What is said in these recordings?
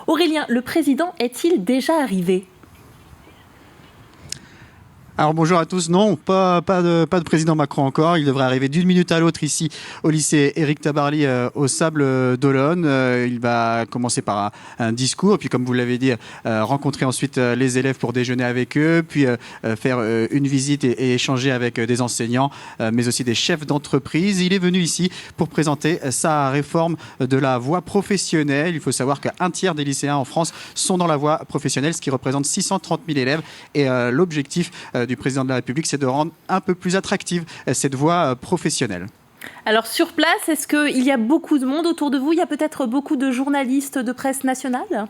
Aurélien, le président est-il déjà arrivé ? Alors bonjour à tous, non, pas de président Macron encore, il devrait arriver d'une minute à l'autre ici au lycée Éric Tabarly au Sable d'Olonne. Il va commencer par un discours, puis comme vous l'avez dit, rencontrer ensuite les élèves pour déjeuner avec eux, puis faire une visite et échanger avec des enseignants, mais aussi des chefs d'entreprise. Il est venu ici pour présenter sa réforme de la voie professionnelle. Il faut savoir qu'un tiers des lycéens en France sont dans la voie professionnelle, ce qui représente 630 000 élèves, et l'objectif du président de la République, c'est de rendre un peu plus attractive cette voie professionnelle. Alors sur place, est-ce qu'il y a beaucoup de monde autour de vous ? Il y a peut-être beaucoup de journalistes de presse nationale ?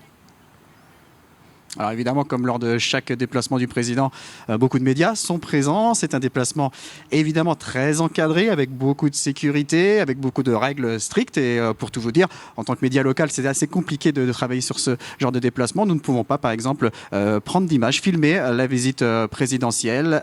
Alors évidemment, comme lors de chaque déplacement du président, beaucoup de médias sont présents. C'est un déplacement évidemment très encadré, avec beaucoup de sécurité, avec beaucoup de règles strictes. Et pour tout vous dire, en tant que média local, c'est assez compliqué de travailler sur ce genre de déplacement. Nous ne pouvons pas, par exemple, prendre d'images, filmer la visite présidentielle.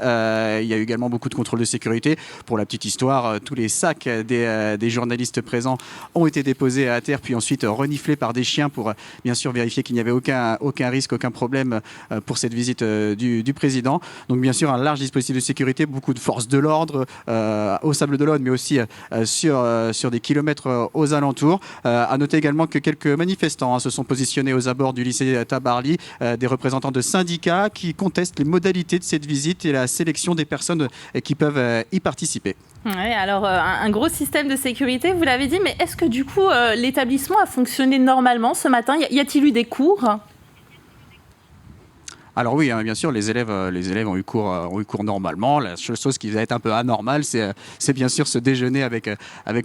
Il y a eu également beaucoup de contrôles de sécurité. Pour la petite histoire, tous les sacs des journalistes présents ont été déposés à terre, puis ensuite reniflés par des chiens pour bien sûr vérifier qu'il n'y avait aucun risque, aucun problème pour cette visite du président. Donc bien sûr un large dispositif de sécurité, beaucoup de forces de l'ordre au Sable d'Olonne, mais aussi sur des kilomètres aux alentours. À noter également que quelques manifestants se sont positionnés aux abords du lycée Tabarly, des représentants de syndicats qui contestent les modalités de cette visite et la sélection des personnes qui peuvent y participer. Oui, alors un gros système de sécurité, vous l'avez dit, mais est-ce que du coup l'établissement a fonctionné normalement ce matin ? Y a-t-il eu des cours ? Alors oui, bien sûr, les élèves ont eu cours normalement. La seule chose qui va être un peu anormale, c'est bien sûr ce déjeuner avec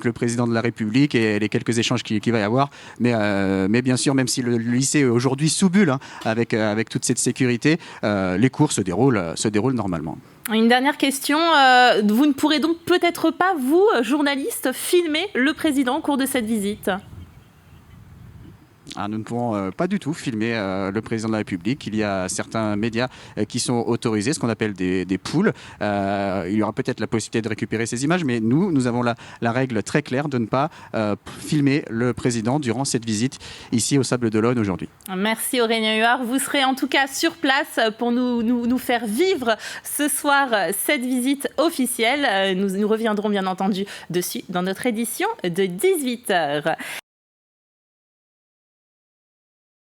le président de la République et les quelques échanges qu'il va y avoir. Mais bien sûr, même si le lycée est aujourd'hui sous bulle, avec toute cette sécurité, les cours se déroulent normalement. Une dernière question. Vous ne pourrez donc peut-être pas, vous, journalistes, filmer le président au cours de cette visite ? Nous ne pouvons pas du tout filmer le président de la République. Il y a certains médias qui sont autorisés, ce qu'on appelle des pools. Il y aura peut-être la possibilité de récupérer ces images, mais nous avons la règle très claire de ne pas filmer le président durant cette visite ici au Sable d'Olonne aujourd'hui. Merci Aurélien Huard. Vous serez en tout cas sur place pour nous faire vivre ce soir cette visite officielle. Nous reviendrons bien entendu dessus dans notre édition de 18h.